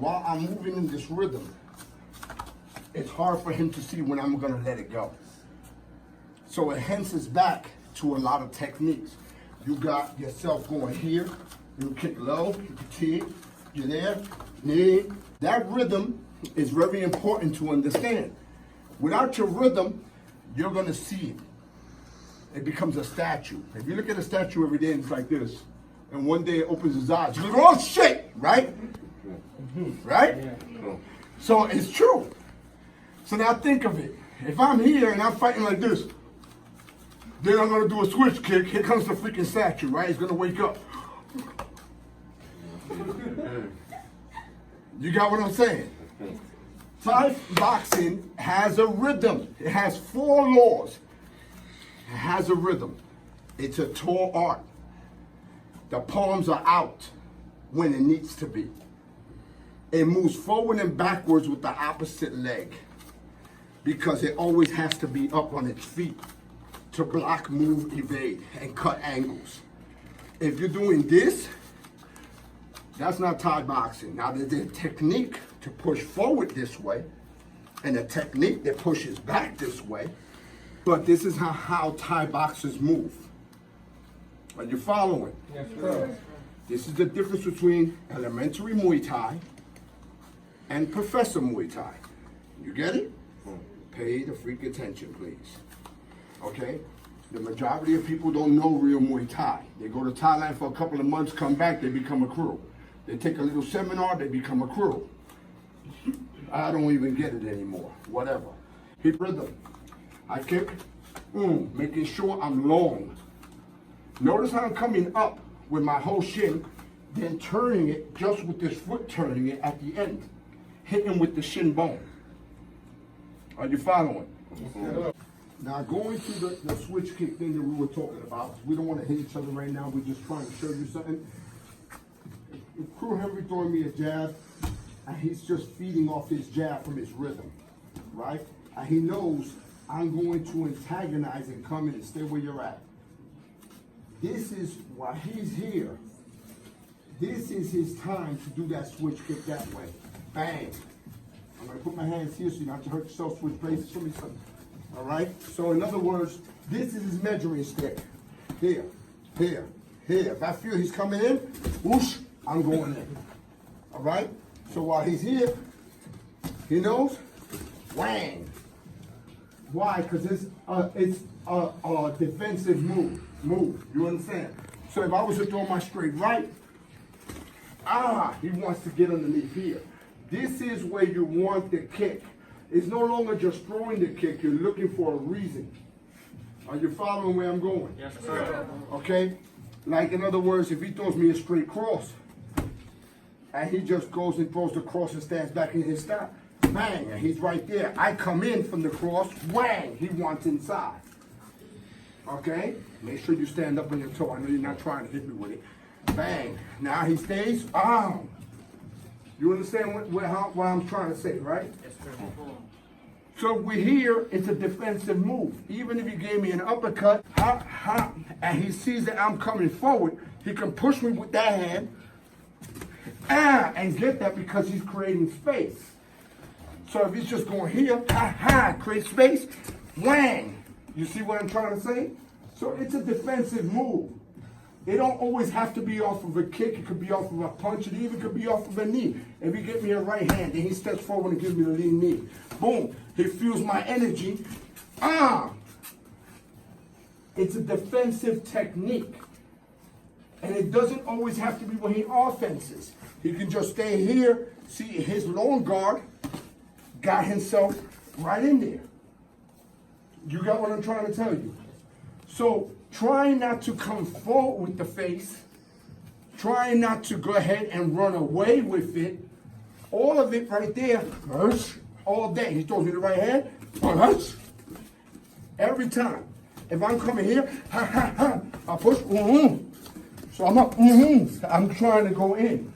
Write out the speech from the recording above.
while I'm moving in this rhythm, it's hard for him to see when I'm gonna let it go. So it hences back to a lot of techniques. You got yourself going here, you kick low, you kick, you're there, knee. That rhythm is very important to understand. Without your rhythm, you're gonna see it. It becomes a statue. If you look at a statue every day and it's like this, and one day it opens its eyes, you go, oh shit, right? Right? Yeah. So it's true. So now think of it. If I'm here and I'm fighting like this, then I'm gonna do a switch kick. Here comes the freaking statue, right? It's gonna wake up. You got what I'm saying? Thai boxing has a rhythm. It has 4 laws. It has a rhythm. It's a tall art. The palms are out when it needs to be. It moves forward and backwards with the opposite leg because it always has to be up on its feet to block, move, evade, and cut angles. If you're doing this, that's not Thai boxing. Now there's a technique to push forward this way and a technique that pushes back this way, but this is how Thai boxers move. Are you following? Yes, sir. This is the difference between elementary Muay Thai and Professor Muay Thai. You get it? Pay the freak attention, please. Okay? The majority of people don't know real Muay Thai. They go to Thailand for a couple of months, come back, they become a crew. They take a little seminar, they become a crew. I don't even get it anymore. Whatever. Hip rhythm. I kick, making sure I'm long. Notice how I'm coming up with my whole shin, then turning it just with this foot, turning it at the end, hitting with the shin bone. Are you following? Now going through the switch kick thing that we were talking about, we don't want to hit each other right now, we're just trying to show you something. If Crew Henry throwing me a jab, and he's just feeding off his jab from his rhythm, right? And he knows I'm going to antagonize and come in and stay where you're at. This is why he's here. This is his time to do that switch kick that way. Bang. I'm gonna put my hands here so you don't have to hurt yourself, switch places, show me something. All right? So in other words, this is his measuring stick. Here, here, here. If I feel he's coming in, whoosh, I'm going in. All right? So while he's here, he knows, whang. Why? Because it's a defensive move. You understand? So if I was to throw my straight right, he wants to get underneath here. This is where you want the kick. It's no longer just throwing the kick, you're looking for a reason. Are you following where I'm going? Yes, sir. Okay? Like in other words, if he throws me a straight cross, and he just goes and throws the cross and stands back in his stop, bang, and he's right there. I come in from the cross, whang, he wants inside. Okay? Make sure you stand up on your toe. I know you're not trying to hit me with it. Bang. Now he stays. You understand what I'm trying to say, right? Yes, sir. So we're here, it's a defensive move. Even if he gave me an uppercut, and he sees that I'm coming forward, he can push me with that hand, and get that because he's creating space. So if he's just going here, create space, whang. You see what I'm trying to say? So it's a defensive move. It don't always have to be off of a kick. It could be off of a punch. It even could be off of a knee. If he gives me a right hand, then he steps forward and gives me the lead knee. Boom. He feels my energy. It's a defensive technique. And it doesn't always have to be when he offenses. He can just stay here, see his long guard, got himself right in there. You got what I'm trying to tell you? So try not to come forward with the face. Try not to go ahead and run away with it. All of it right there, all day. He throws me the right hand, every time. If I'm coming here, I push, so I'm up, I'm trying to go in.